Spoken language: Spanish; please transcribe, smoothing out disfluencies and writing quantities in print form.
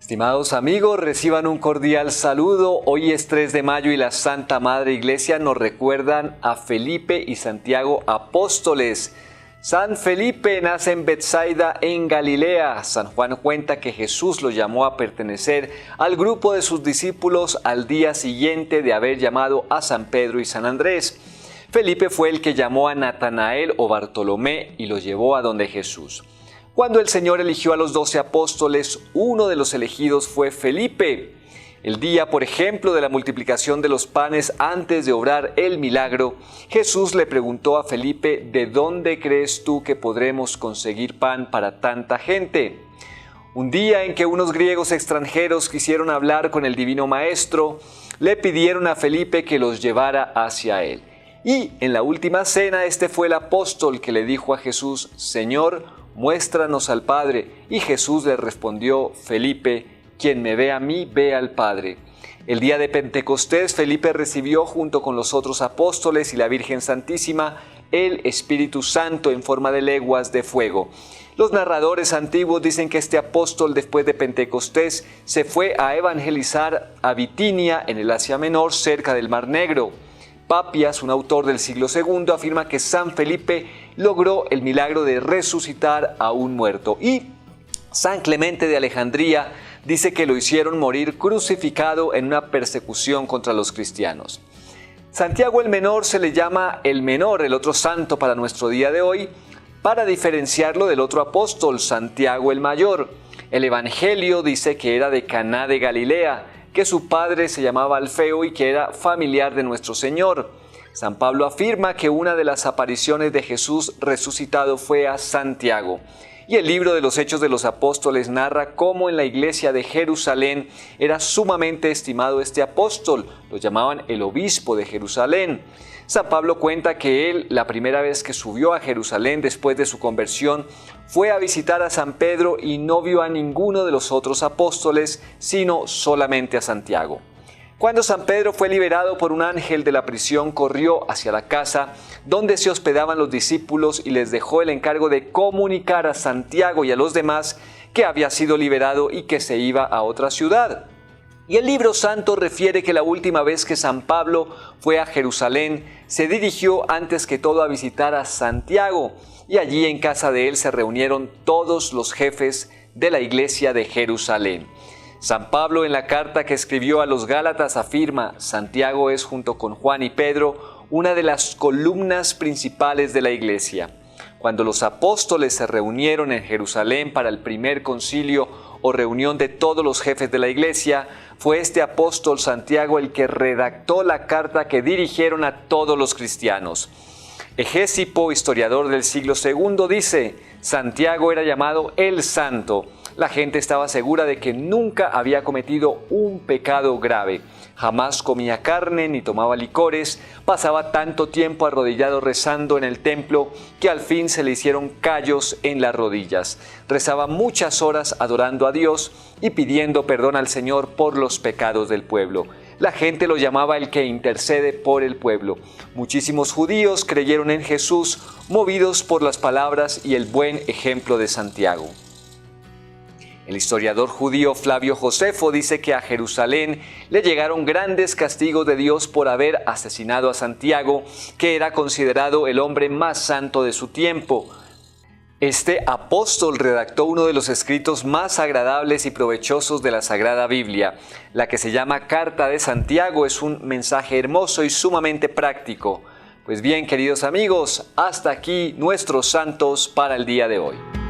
Estimados amigos, reciban un cordial saludo. Hoy es 3 de mayo y la Santa Madre Iglesia nos recuerdan a Felipe y Santiago apóstoles. San Felipe nace en Betsaida, en Galilea. San Juan cuenta que Jesús lo llamó a pertenecer al grupo de sus discípulos al día siguiente de haber llamado a San Pedro y San Andrés. Felipe fue el que llamó a Natanael o Bartolomé y lo llevó a donde Jesús. Cuando el Señor eligió a los 12 apóstoles, uno de los elegidos fue Felipe. El día, por ejemplo, de la multiplicación de los panes antes de obrar el milagro, Jesús le preguntó a Felipe, ¿de dónde crees tú que podremos conseguir pan para tanta gente? Un día en que unos griegos extranjeros quisieron hablar con el Divino Maestro, le pidieron a Felipe que los llevara hacia él. Y en la última cena, este fue el apóstol que le dijo a Jesús, Señor, muéstranos al Padre. Y Jesús le respondió, Felipe, quien me ve a mí, ve al Padre. El día de Pentecostés, Felipe recibió junto con los otros apóstoles y la Virgen Santísima el Espíritu Santo en forma de lenguas de fuego. Los narradores antiguos dicen que este apóstol después de Pentecostés se fue a evangelizar a Bitinia en el Asia Menor cerca del Mar Negro. Papias, un autor del siglo II, afirma que San Felipe logró el milagro de resucitar a un muerto. Y San Clemente de Alejandría dice que lo hicieron morir crucificado en una persecución contra los cristianos. Santiago el Menor se le llama el Menor, el otro santo para nuestro día de hoy, para diferenciarlo del otro apóstol, Santiago el Mayor. El Evangelio dice que era de Caná de Galilea, que su padre se llamaba Alfeo y que era familiar de nuestro Señor. San Pablo afirma que una de las apariciones de Jesús resucitado fue a Santiago. Y el libro de los Hechos de los Apóstoles narra cómo en la iglesia de Jerusalén era sumamente estimado este apóstol. Lo llamaban el obispo de Jerusalén. San Pablo cuenta que él, la primera vez que subió a Jerusalén después de su conversión, fue a visitar a San Pedro y no vio a ninguno de los otros apóstoles, sino solamente a Santiago. Cuando San Pedro fue liberado por un ángel de la prisión, corrió hacia la casa donde se hospedaban los discípulos y les dejó el encargo de comunicar a Santiago y a los demás que había sido liberado y que se iba a otra ciudad. Y el libro santo refiere que la última vez que San Pablo fue a Jerusalén, se dirigió antes que todo a visitar a Santiago, y allí en casa de él se reunieron todos los jefes de la iglesia de Jerusalén. San Pablo en la carta que escribió a los Gálatas afirma, Santiago es junto con Juan y Pedro una de las columnas principales de la iglesia. Cuando los apóstoles se reunieron en Jerusalén para el primer concilio o reunión de todos los jefes de la iglesia, fue este apóstol Santiago el que redactó la carta que dirigieron a todos los cristianos. Egésipo, historiador del siglo II, dice, Santiago era llamado el Santo. La gente estaba segura de que nunca había cometido un pecado grave. Jamás comía carne ni tomaba licores, pasaba tanto tiempo arrodillado rezando en el templo que al fin se le hicieron callos en las rodillas. Rezaba muchas horas adorando a Dios y pidiendo perdón al Señor por los pecados del pueblo. La gente lo llamaba el que intercede por el pueblo. Muchísimos judíos creyeron en Jesús, movidos por las palabras y el buen ejemplo de Santiago. El historiador judío Flavio Josefo dice que a Jerusalén le llegaron grandes castigos de Dios por haber asesinado a Santiago, que era considerado el hombre más santo de su tiempo. Este apóstol redactó uno de los escritos más agradables y provechosos de la Sagrada Biblia. La que se llama Carta de Santiago es un mensaje hermoso y sumamente práctico. Pues bien, queridos amigos, hasta aquí nuestros santos para el día de hoy.